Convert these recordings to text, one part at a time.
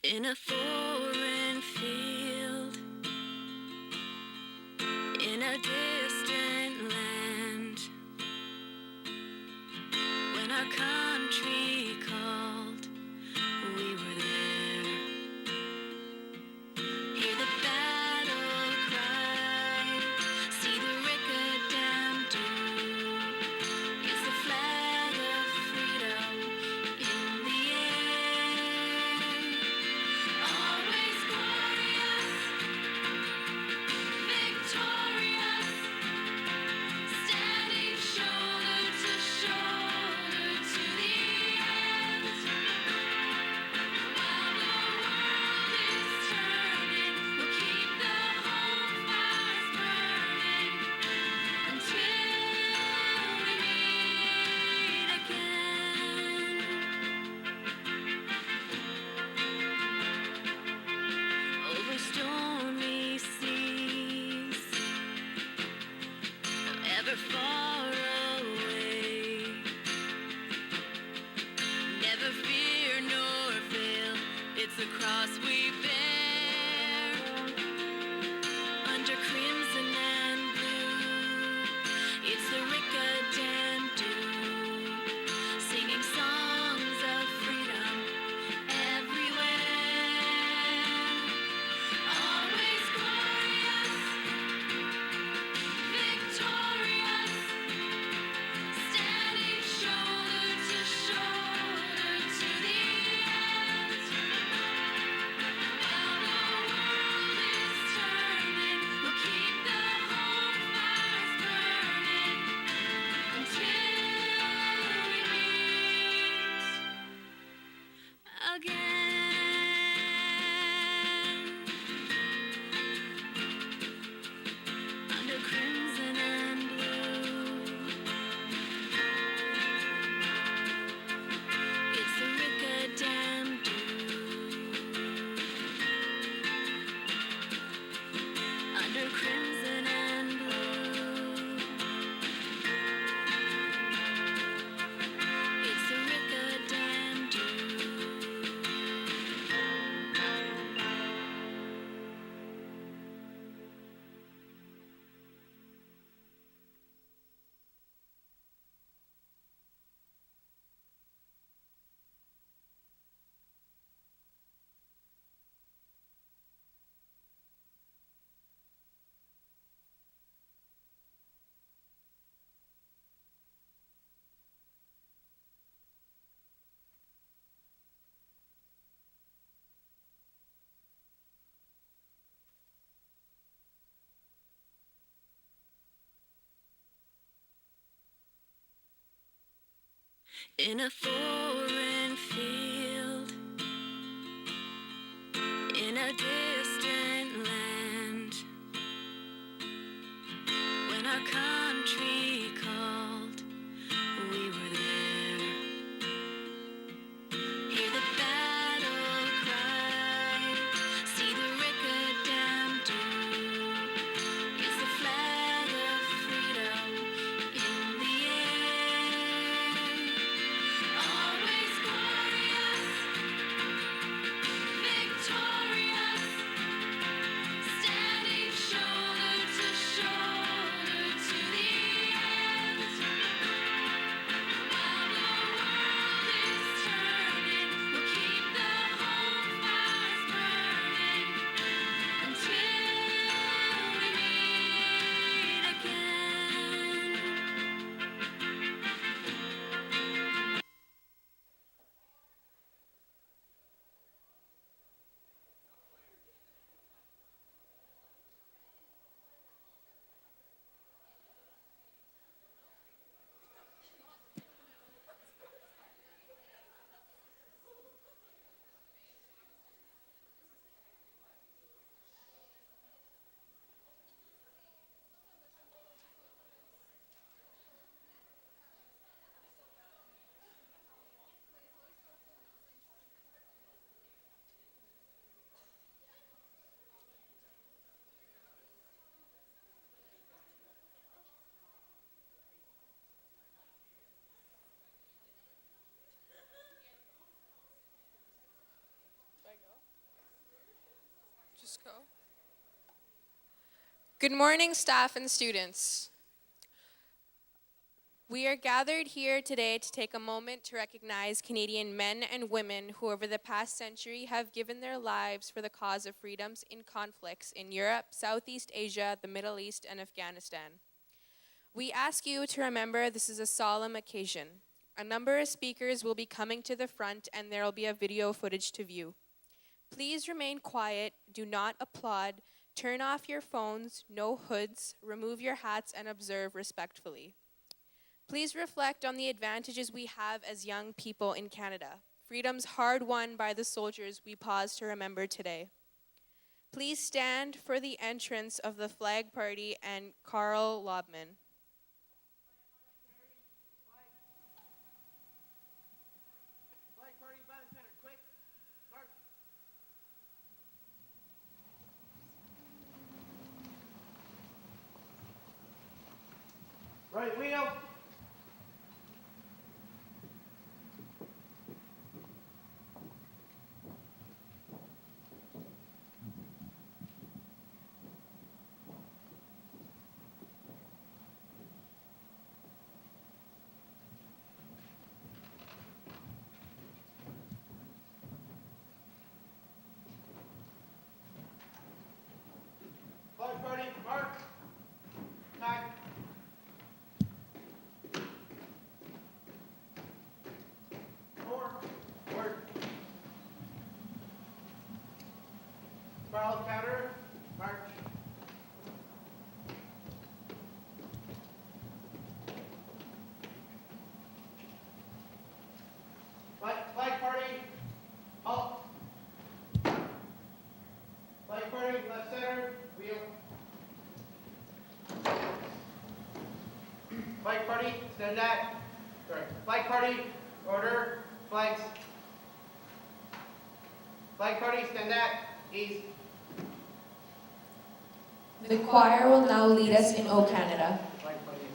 In a foreign field, in a distant land, when our country called, we were there. Hear the battle cry, see the Rickettman do. It's the flag of freedom in the air. Always glorious, victorious, standing shoulder to shoulder to the end. While the world is turning, we'll keep the home fires burning until we meet again. Over stormy seas, ever far away, never fear nor fail, it's the cross we bear. Under crimson and blue, it's the Rickettman do, singing songs of freedom everywhere. Always glorious, victorious, standing shoulder to shoulder to the end. While the world is turning, we'll keep the home fires burning until we meet again. Under crimson and blue, it's the Rickettman do. Under crimson and blue, it's the Rickettman do. In a foreign field, in a distant land, when our country called, we were there. Hear the battle cry, see the Rickettman do. It's the flag of freedom in the air. Always Good morning, staff and students. We are gathered here today to take a moment to recognize Canadian men and women who over the past century have given their lives for the cause of freedoms in conflicts in Europe, Southeast Asia, the Middle East, and Afghanistan. We ask you to remember this is a solemn occasion. A number of speakers will be coming to the front and there will be a video footage to view. Please remain quiet, do not applaud, turn off your phones, no hoods, remove your hats, and observe respectfully. Please reflect on the advantages we have as young people in Canada, freedoms hard won by the soldiers we pause to remember today. Please stand for the entrance of the flag party and Carl Lobman. Right wheel. Flag party, mark. Back. Forward. Spiral counter, march. Flag party, halt. Flag party, left center, wheel. Flag party, stand at. Sorry. Flag party, order, flags. Flag party, stand at, east. The choir will now lead us in O Canada. Flag party,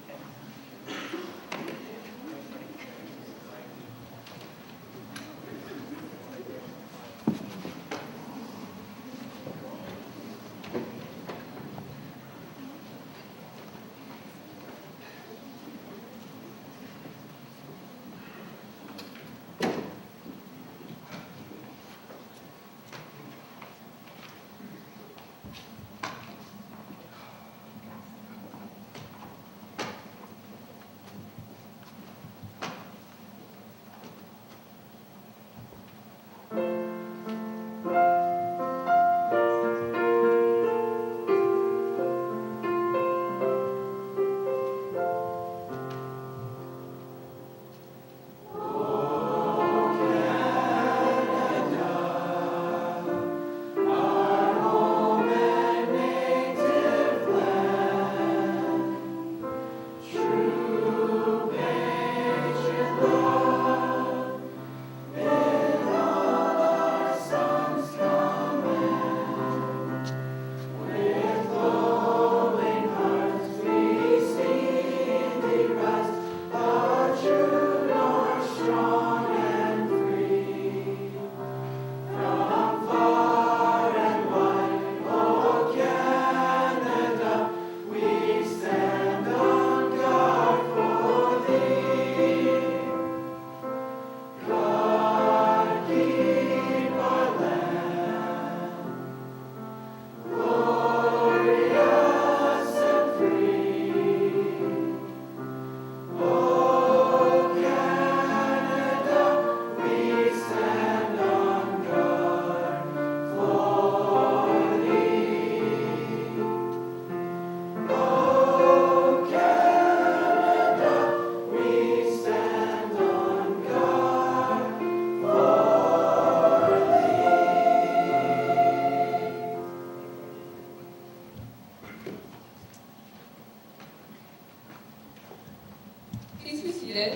Please be seated.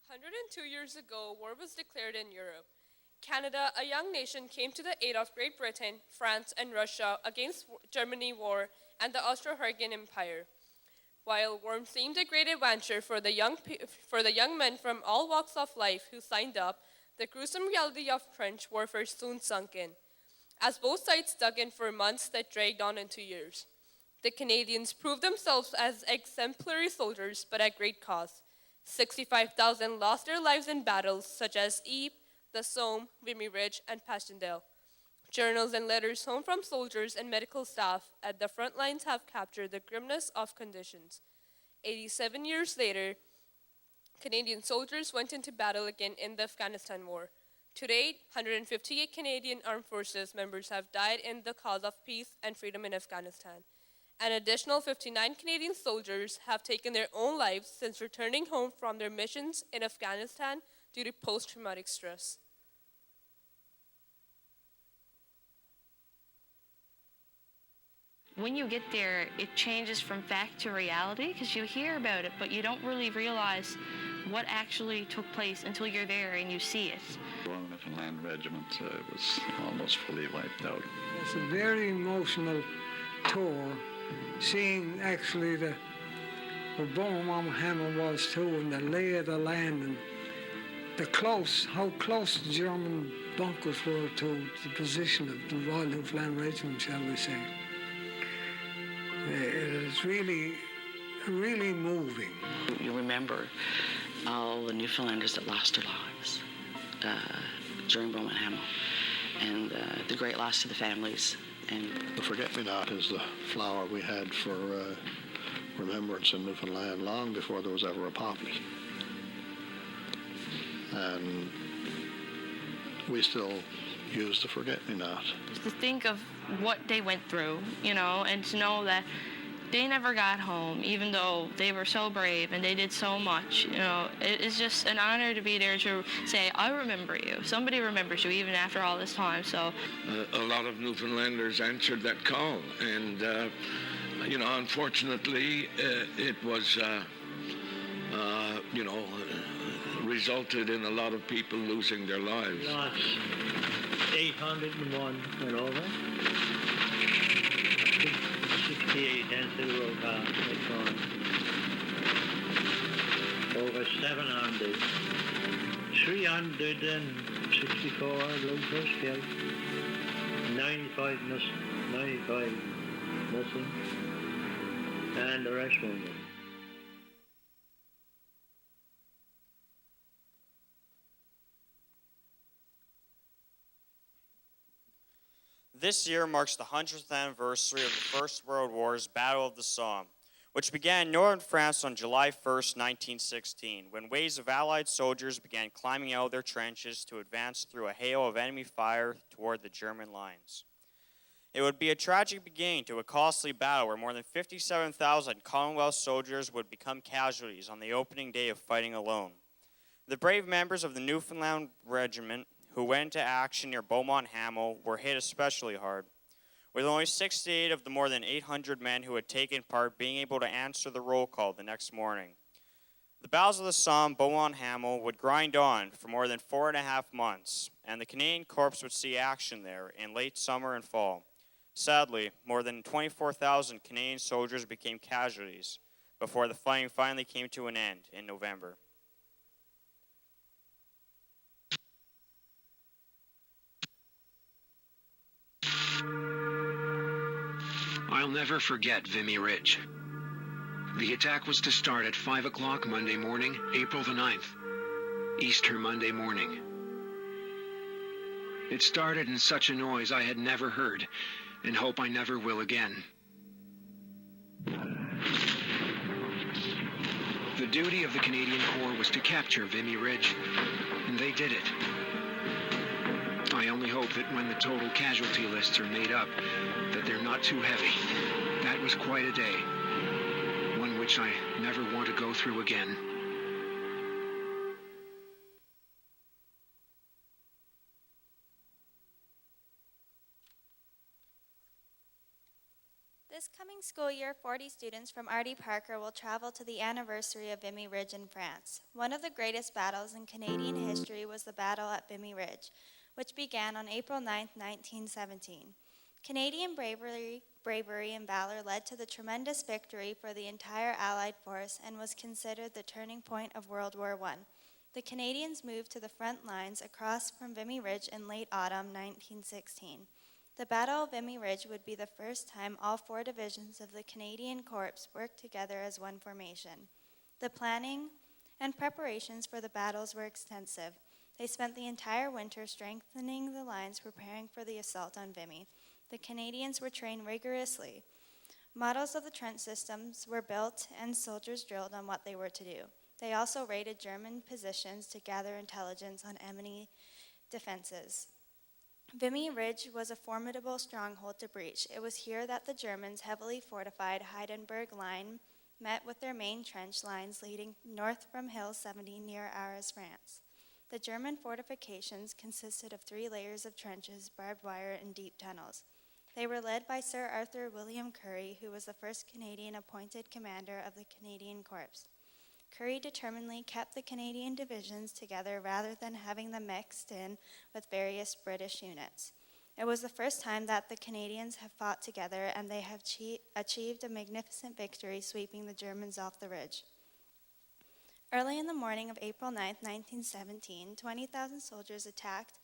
102 years ago, war was declared in Europe. Canada, a young nation, came to the aid of Great Britain, France, and Russia against Germany war and the Austro-Hungarian Empire. While war seemed a great adventure for the young men from all walks of life who signed up, the gruesome reality of trench warfare soon sunk in. as both sides dug in for months that dragged on into years. The Canadians proved themselves as exemplary soldiers, but at great cost. 65,000 lost their lives in battles such as Ypres, the Somme, Vimy Ridge, and Passchendaele. Journals and letters home from soldiers and medical staff at the front lines have captured the grimness of conditions. 87 years later, Canadian soldiers went into battle again in the Afghanistan War. To date, 158 Canadian Armed Forces members have died in the cause of peace and freedom in Afghanistan. An additional 59 Canadian soldiers have taken their own lives since returning home from their missions in Afghanistan due to post-traumatic stress. When you get there, it changes from fact to reality because you hear about it, but you don't really realize what actually took place until you're there and you see it. Royal Newfoundland Regiment was almost fully wiped out. It's a very emotional tour, seeing actually where Beaumont Hamel was too, and the lay of the land, and how close the German bunkers were to the position of the Royal Newfoundland Regiment, shall we say. It is really, really moving. You remember all the Newfoundlanders that lost their lives during Beaumont Hamel, and the great loss to the families. And the forget-me-not is the flower we had for remembrance in Newfoundland long before there was ever a poppy. And we still use the forget-me-not. Just to think of what they went through, and to know that they never got home, even though they were so brave and they did so much. It is just an honor to be there to say, I remember you. Somebody remembers you even after all this time. So a lot of Newfoundlanders answered that call, and unfortunately, it was resulted in a lot of people losing their lives. Lost 801 went over. 68 into the road path, they've gone. Over 700. 364 losers killed. 95 missing. And the rest wounded. This year marks the 100th anniversary of the First World War's Battle of the Somme, which began in northern France on July 1st, 1916, when waves of Allied soldiers began climbing out of their trenches to advance through a hail of enemy fire toward the German lines. It would be a tragic beginning to a costly battle where more than 57,000 Commonwealth soldiers would become casualties on the opening day of fighting alone. The brave members of the Newfoundland Regiment who went into action near Beaumont Hamel were hit especially hard, with only 68 of the more than 800 men who had taken part being able to answer the roll call the next morning. The battles of the Somme, Beaumont Hamel would grind on for more than 4.5 months, and the Canadian Corps would see action there in late summer and fall. Sadly, more than 24,000 Canadian soldiers became casualties before the fighting finally came to an end in November. I'll never forget Vimy Ridge. The attack was to start at 5 o'clock Monday morning, April the 9th, Easter Monday morning. It started in such a noise I had never heard, and hope I never will again. The duty of the Canadian Corps was to capture Vimy Ridge, and they did it. I only hope that when the total casualty lists are made up, that they're not too heavy. That was quite a day, one which I never want to go through again. This coming school year, 40 students from R.D. Parker will travel to the anniversary of Vimy Ridge in France. One of the greatest battles in Canadian history was the battle at Vimy Ridge, which began on April 9, 1917. Canadian bravery and valor led to the tremendous victory for the entire Allied force and was considered the turning point of World War I. The Canadians moved to the front lines across from Vimy Ridge in late autumn 1916. The Battle of Vimy Ridge would be the first time all 4 divisions of the Canadian Corps worked together as one formation. The planning and preparations for the battles were extensive. They spent the entire winter strengthening the lines preparing for the assault on Vimy. The Canadians were trained rigorously. Models of the trench systems were built and soldiers drilled on what they were to do. They also raided German positions to gather intelligence on enemy defenses. Vimy Ridge was a formidable stronghold to breach. It was here that the Germans' heavily fortified Hindenburg Line met with their main trench lines leading north from Hill 70 near Arras, France. The German fortifications consisted of 3 layers of trenches, barbed wire, and deep tunnels. They were led by Sir Arthur William Currie, who was the first Canadian appointed commander of the Canadian Corps. Currie determinedly kept the Canadian divisions together rather than having them mixed in with various British units. It was the first time that the Canadians have fought together, and they have achieved a magnificent victory, sweeping the Germans off the ridge. Early in the morning of April 9, 1917, 20,000 soldiers attacked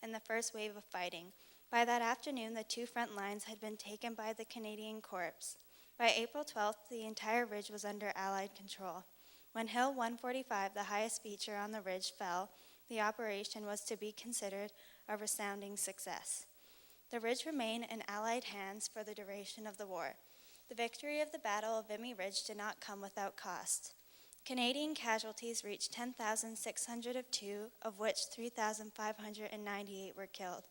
in the first wave of fighting. By that afternoon, the 2 front lines had been taken by the Canadian Corps. By April 12th, the entire ridge was under Allied control. When Hill 145, the highest feature on the ridge, fell, the operation was to be considered a resounding success. The ridge remained in Allied hands for the duration of the war. The victory of the Battle of Vimy Ridge did not come without cost. Canadian casualties reached 10,602, of which 3,598 were killed.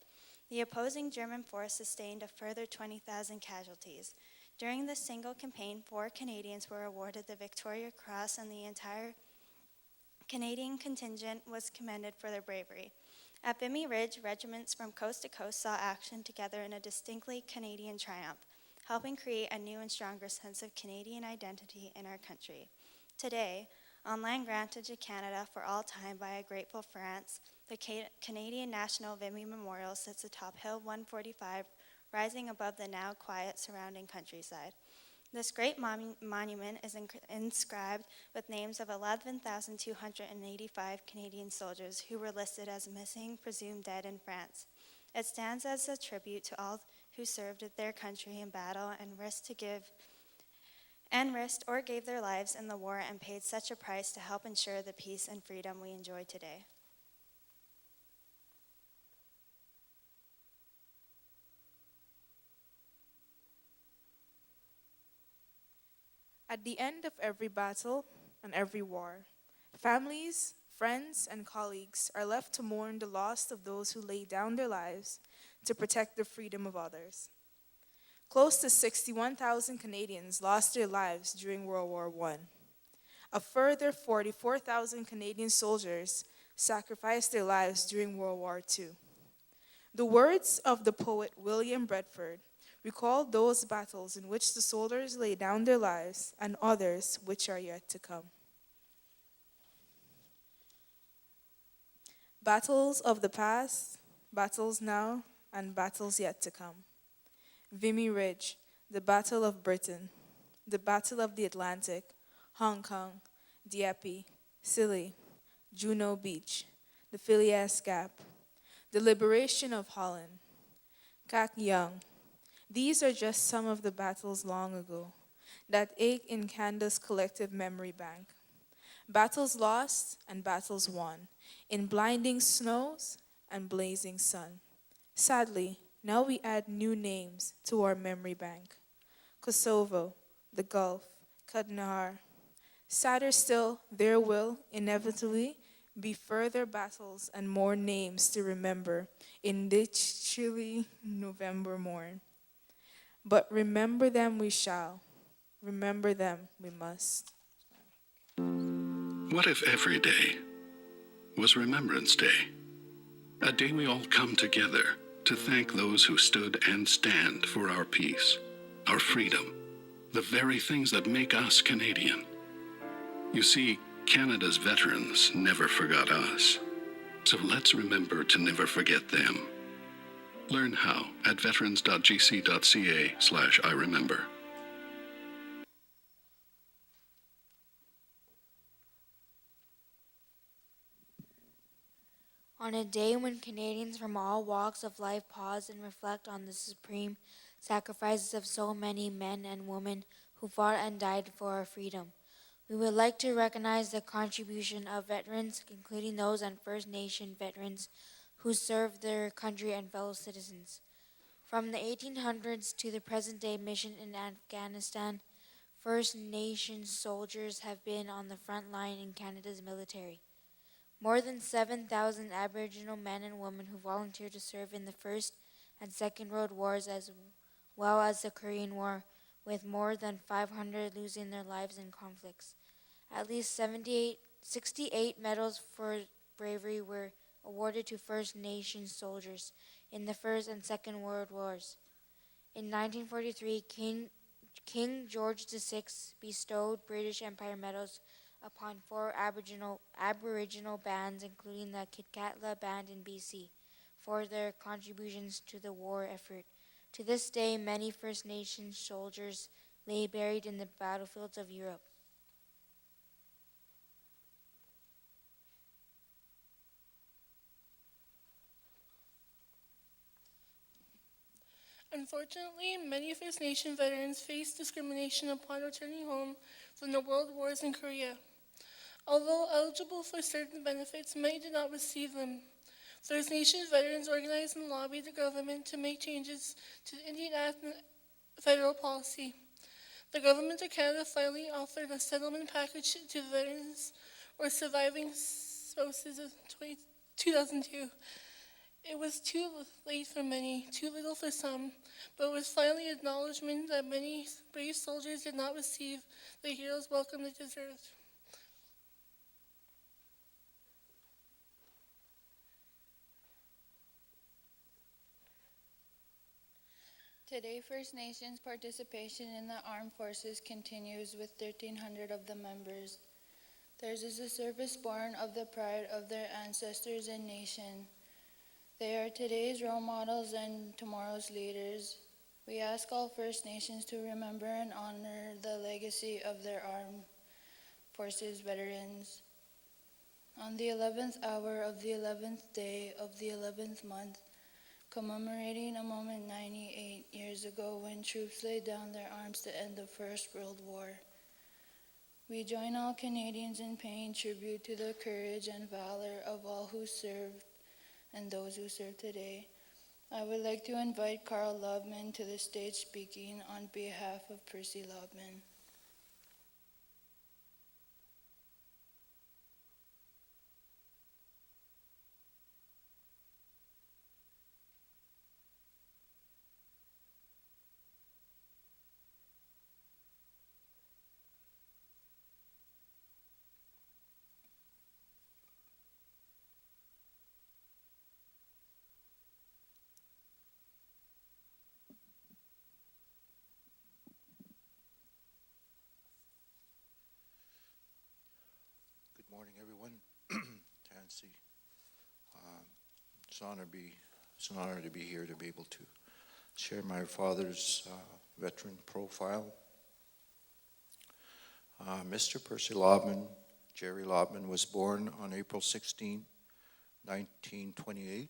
The opposing German force sustained a further 20,000 casualties. During this single campaign, 4 Canadians were awarded the Victoria Cross, and the entire Canadian contingent was commended for their bravery. At Vimy Ridge, regiments from coast to coast saw action together in a distinctly Canadian triumph, helping create a new and stronger sense of Canadian identity in our country. Today, on land granted to Canada for all time by a grateful France, the Canadian National Vimy Memorial sits atop Hill 145, rising above the now quiet surrounding countryside. This great monument is inscribed with names of 11,285 Canadian soldiers who were listed as missing, presumed dead in France. It stands as a tribute to all who served their country in battle and risked or gave their lives in the war and paid such a price to help ensure the peace and freedom we enjoy today. At the end of every battle and every war, families, friends, and colleagues are left to mourn the loss of those who laid down their lives to protect the freedom of others. Close to 61,000 Canadians lost their lives during World War I. A further 44,000 Canadian soldiers sacrificed their lives during World War II. The words of the poet William Bedford recall those battles in which the soldiers laid down their lives and others which are yet to come. Battles of the past, battles now, and battles yet to come. Vimy Ridge, the Battle of Britain, the Battle of the Atlantic, Hong Kong, Dieppe, Scilly, Juno Beach, the Phileas Gap, the liberation of Holland, Kak Young. These are just some of the battles long ago that ache in Canada's collective memory bank. Battles lost and battles won, in blinding snows and blazing sun. Sadly, now we add new names to our memory bank. Kosovo, the Gulf, Kandahar. Sadder still, there will inevitably be further battles and more names to remember in this chilly November morn. But remember them we shall. Remember them we must. What if every day was Remembrance Day? A day we all come together to thank those who stood and stand for our peace, our freedom, the very things that make us Canadian. You see, Canada's veterans never forgot us. So let's remember to never forget them. Learn how at veterans.gc.ca/IRemember. On a day when Canadians from all walks of life pause and reflect on the supreme sacrifices of so many men and women who fought and died for our freedom, we would like to recognize the contribution of veterans, including those and First Nation veterans who served their country and fellow citizens. From the 1800s to the present-day mission in Afghanistan, First Nations soldiers have been on the front line in Canada's military. More than 7,000 Aboriginal men and women who volunteered to serve in the First and Second World Wars as well as the Korean War, with more than 500 losing their lives in conflicts. At least 68 medals for bravery were awarded to First Nations soldiers in the First and Second World Wars. In 1943, King George VI bestowed British Empire medals upon 4 Aboriginal bands, including the Kitkatla Band in BC, for their contributions to the war effort. To this day, many First Nations soldiers lay buried in the battlefields of Europe. Unfortunately, many First Nation veterans faced discrimination upon returning home from the world wars in Korea. Although eligible for certain benefits, many did not receive them. First Nation veterans organized and lobbied the government to make changes to the Indian federal policy. The government of Canada finally offered a settlement package to veterans or surviving spouses of 2002. It was too late for many, too little for some, but it was finally acknowledgement that many brave soldiers did not receive the hero's welcome they deserved. Today, First Nations participation in the armed forces continues with 1,300 of the members. Theirs is a service born of the pride of their ancestors and nation. They are today's role models and tomorrow's leaders. We ask all First Nations to remember and honor the legacy of their armed forces veterans. On the 11th hour of the 11th day of the 11th month, commemorating a moment 98 years ago when troops laid down their arms to end the First World War, we join all Canadians in paying tribute to the courage and valor of all who served and those who serve today. I would like to invite Carl Loveman to the stage speaking on behalf of Percy Loveman. Good morning, everyone. Tansy. It's an honor to be here to be able to share my father's veteran profile. Mr. Percy Loveman, Jerry Loveman, was born on April 16, 1928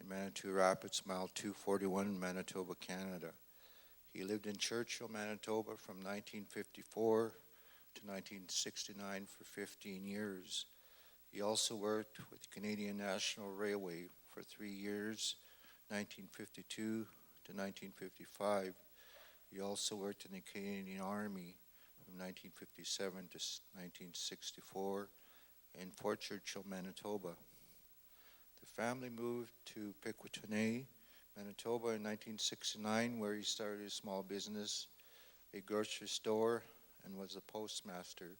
in Manitou Rapids, Mile 241, Manitoba, Canada. He lived in Churchill, Manitoba from 1954 to 1969 for 15 years. He also worked with the Canadian National Railway for 3 years, 1952 to 1955. He also worked in the Canadian Army from 1957 to 1964 in Fort Churchill, Manitoba. The family moved to Piquotanay, Manitoba in 1969, where he started a small business, a grocery store, and was a postmaster.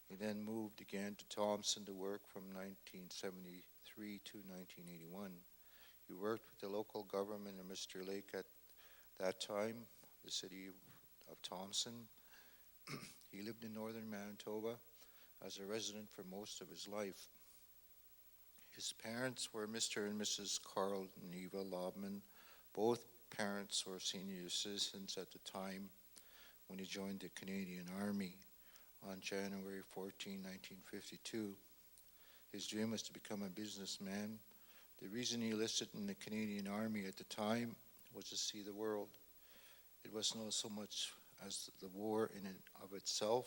He then moved again to Thompson to work from 1973 to 1981. He worked with the local government of Mr. Lake at that time, the city of Thompson. He lived in northern Manitoba as a resident for most of his life. His parents were Mr. and Mrs. Carl and Eva Loveman. Both parents were senior citizens at the time when he joined the Canadian Army on January 14, 1952. His dream was to become a businessman. The reason he enlisted in the Canadian Army at the time was to see the world. It was not so much as the war in and of itself.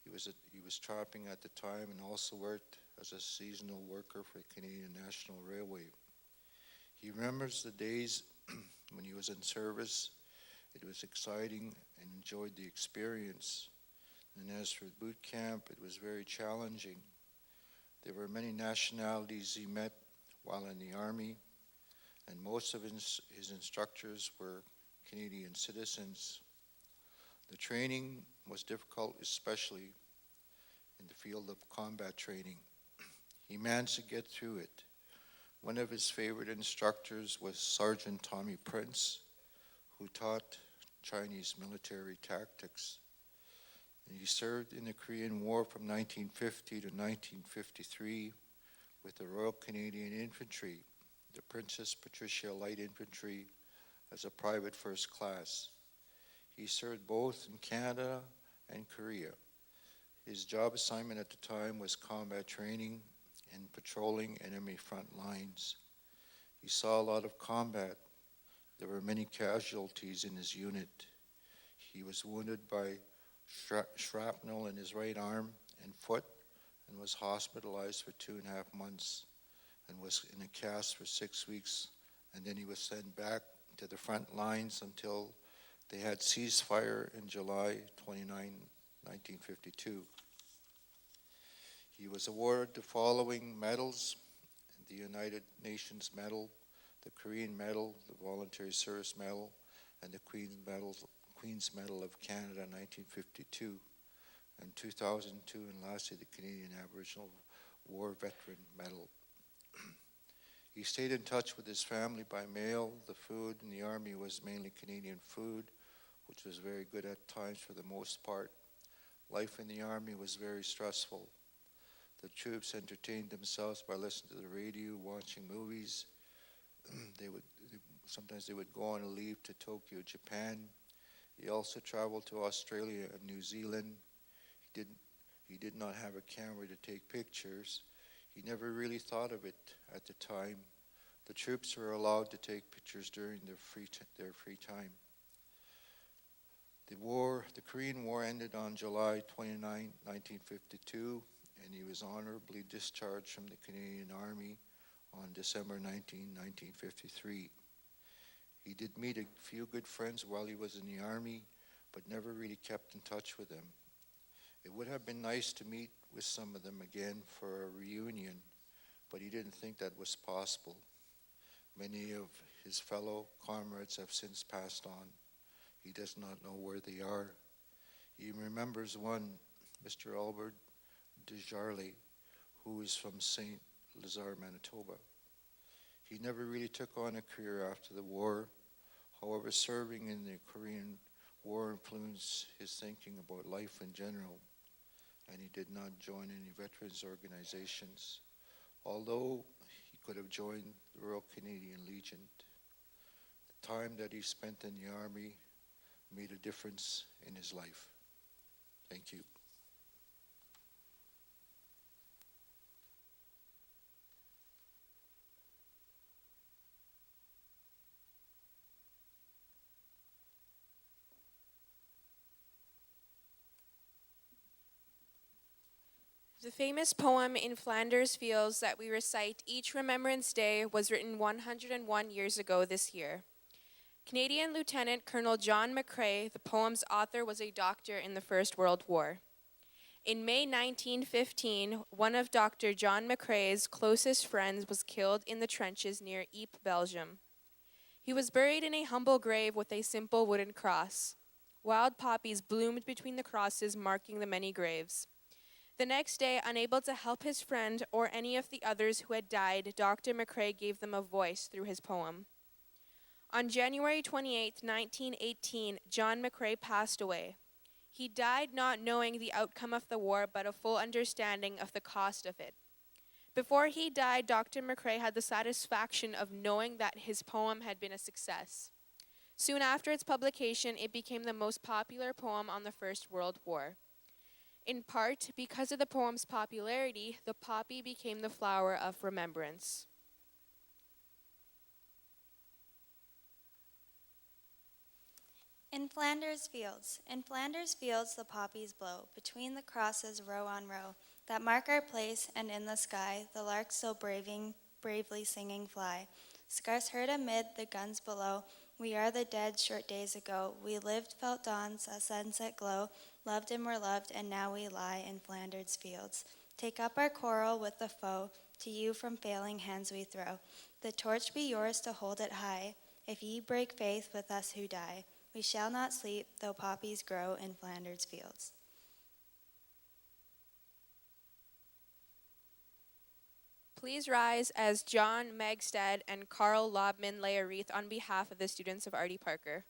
He was trapping at the time and also worked as a seasonal worker for the Canadian National Railway. He remembers the days when he was in service. It was exciting and enjoyed the experience. And as for boot camp, it was very challenging. There were many nationalities he met while in the Army, and most of his instructors were Canadian citizens. The training was difficult, especially in the field of combat training. He managed to get through it. One of his favorite instructors was Sergeant Tommy Prince, who taught Chinese military tactics. And he served in the Korean War from 1950 to 1953 with the Royal Canadian Infantry, the Princess Patricia Light Infantry, as a private first class. He served both in Canada and Korea. His job assignment at the time was combat training and patrolling enemy front lines. He saw a lot of combat. There were many casualties in his unit. He was wounded by shrapnel in his right arm and foot and was hospitalized for 2.5 months and was in a cast for 6 weeks, and then he was sent back to the front lines until they had ceasefire in July 29, 1952. He was awarded the following medals: the United Nations Medal, the Korean Medal, the Voluntary Service Medal, and the Queen's Medal of Canada 1952 and 2002, and lastly the Canadian Aboriginal War Veteran Medal. He stayed in touch with his family by mail. The food in the Army was mainly Canadian food, which was very good at times for the most part. Life in the Army was very stressful. The troops entertained themselves by listening to the radio, watching movies. Sometimes they would go on a leave to Tokyo, Japan. He also traveled to Australia and New Zealand. He did not have a camera to take pictures. He never really thought of it at the time. The troops were allowed to take pictures during their free time. The Korean War ended on July 29, 1952, and he was honorably discharged from the Canadian Army on December 19, 1953. He did meet a few good friends while he was in the Army, but never really kept in touch with them. It would have been nice to meet with some of them again for a reunion, but he didn't think that was possible. Many of his fellow comrades have since passed on. He does not know where they are. He remembers one, Mr. Albert Desjardins, who is from St. Lazare, Manitoba. He never really took on a career after the war. However, serving in the Korean War influenced his thinking about life in general, and he did not join any veterans organizations, although he could have joined the Royal Canadian Legion. The time that he spent in the Army made a difference in his life. Thank you. The famous poem In Flanders Fields that we recite each Remembrance Day was written 101 years ago this year. Canadian Lieutenant Colonel John McCrae, the poem's author, was a doctor in the First World War. In May 1915, one of Dr. John McCrae's closest friends was killed in the trenches near Ypres, Belgium. He was buried in a humble grave with a simple wooden cross. Wild poppies bloomed between the crosses, marking the many graves. The next day, unable to help his friend or any of the others who had died, Dr. McCrae gave them a voice through his poem. On January 28, 1918, John McCrae passed away. He died not knowing the outcome of the war, but a full understanding of the cost of it. Before he died, Dr. McCrae had the satisfaction of knowing that his poem had been a success. Soon after its publication, it became the most popular poem on the First World War. In part, because of the poem's popularity, the poppy became the flower of remembrance. In Flanders fields the poppies blow, between the crosses row on row, that mark our place, and in the sky, the larks so bravely singing fly. Scarce heard amid the guns below, we are the dead short days ago. We lived, felt dawns, a sunset glow, loved and were loved, and now we lie in Flanders fields. Take up our quarrel with the foe, to you from failing hands we throw. The torch be yours to hold it high, if ye break faith with us who die. We shall not sleep, though poppies grow in Flanders fields. Please rise as John Megstad and Carl Lobman lay a wreath on behalf of the students of Artie Parker.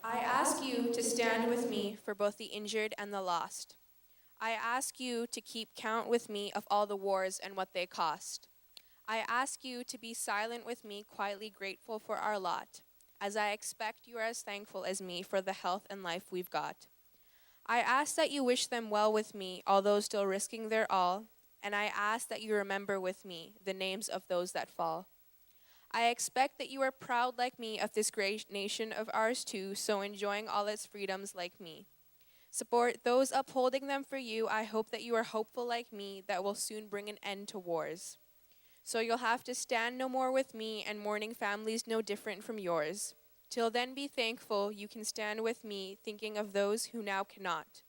I ask you to stand with me for both the injured and the lost. I ask you to keep count with me of all the wars and what they cost. I ask you to be silent with me, quietly grateful for our lot, as I expect you are as thankful as me for the health and life we've got. I ask that you wish them well with me, although still risking their all, and I ask that you remember with me the names of those that fall. I expect that you are proud like me of this great nation of ours too, so enjoying all its freedoms like me. Support those upholding them for you. I hope that you are hopeful like me that will soon bring an end to wars. So you'll have to stand no more with me and mourning families no different from yours. Till then be thankful you can stand with me, thinking of those who now cannot.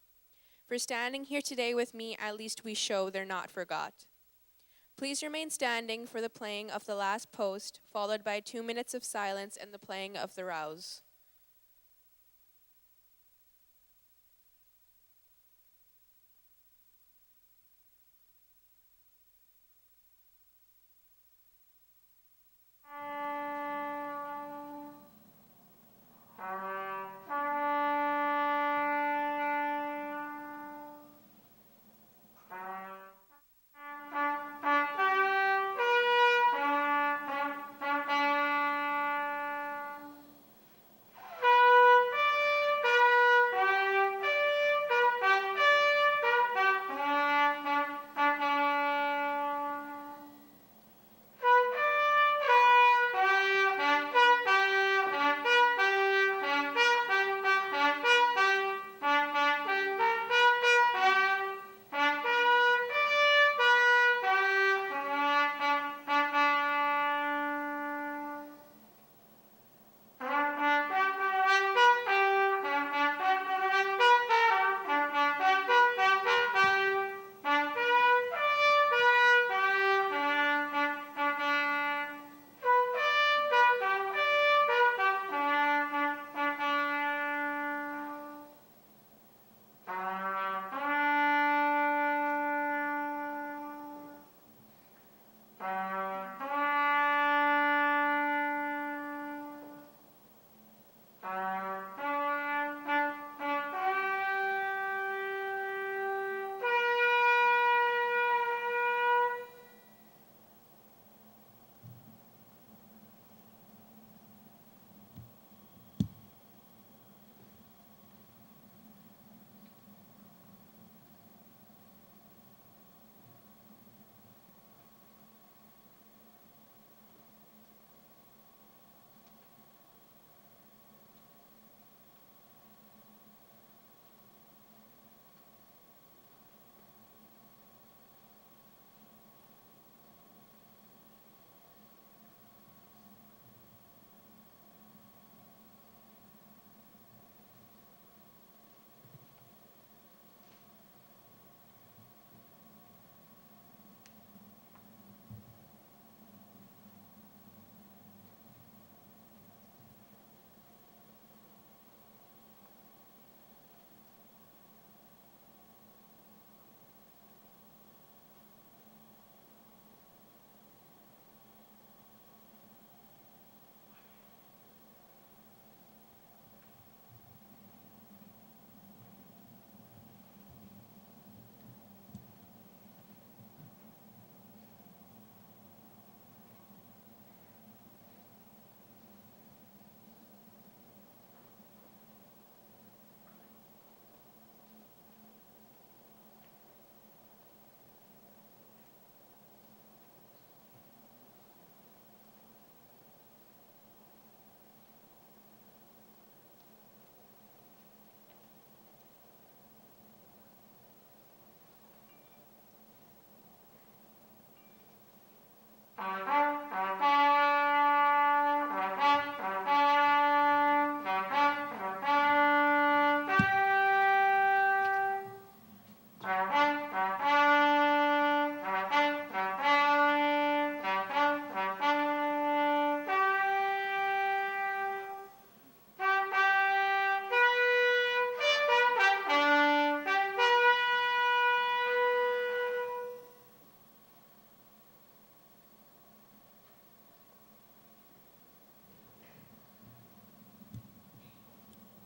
For standing here today with me, at least we show they're not forgot. Please remain standing for the playing of the last post, followed by 2 minutes of silence and the playing of the rouse.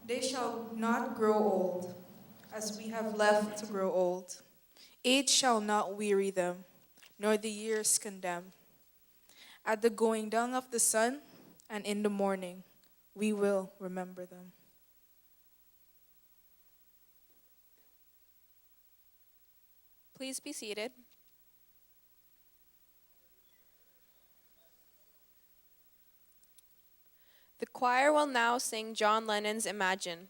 They shall not grow old, as we have left to grow old. Age shall not weary them, nor the years condemn. At the going down of the sun and in the morning, we will remember them. Please be seated. The choir will now sing John Lennon's Imagine.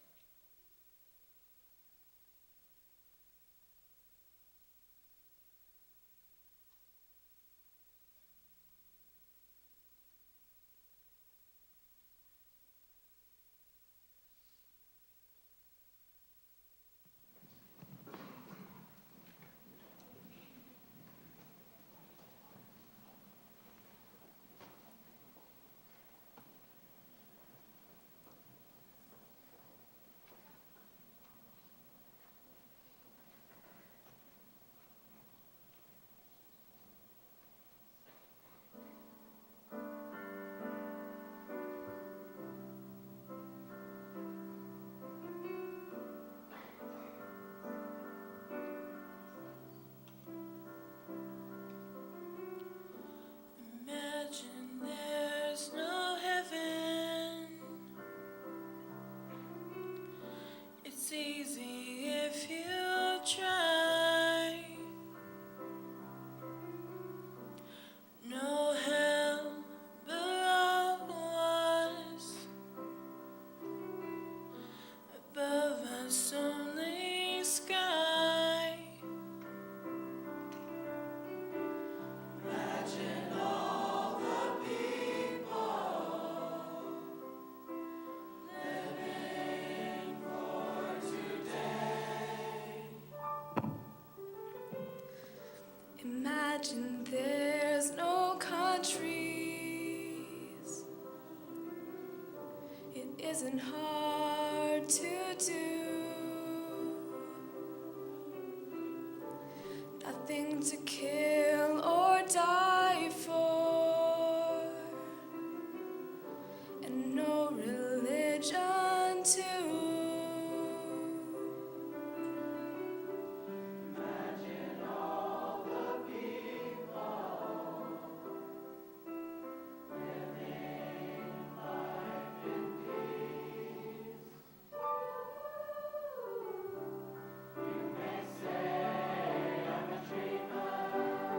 Imagine there's no heaven. It's easy if you try. No hell below us, above us only sky. Imagine all the people living for today. Imagine there's no countries. It isn't hard to do. Nothing to kill or die for, and no religion too. Imagine all the people living life in peace. You may say I'm a dreamer.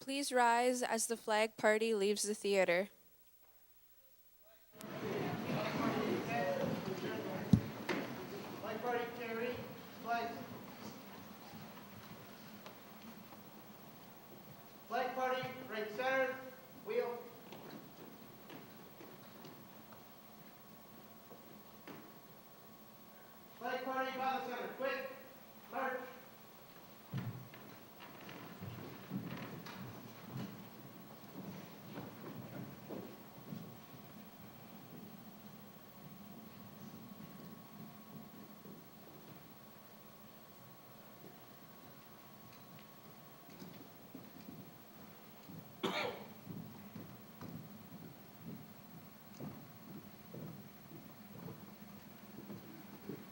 Please rise as the flag party leaves the theater. Flag party, carry, flags. Flag party, right center, wheel. Flag party, by the center, quick, march.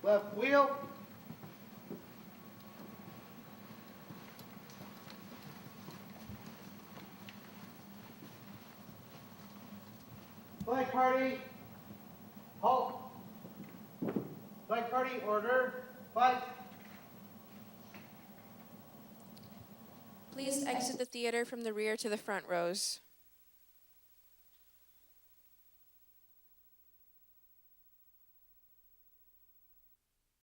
Left wheel. Flag party, halt. Flag party, order, flag. Please exit the theater from the rear to the front rows.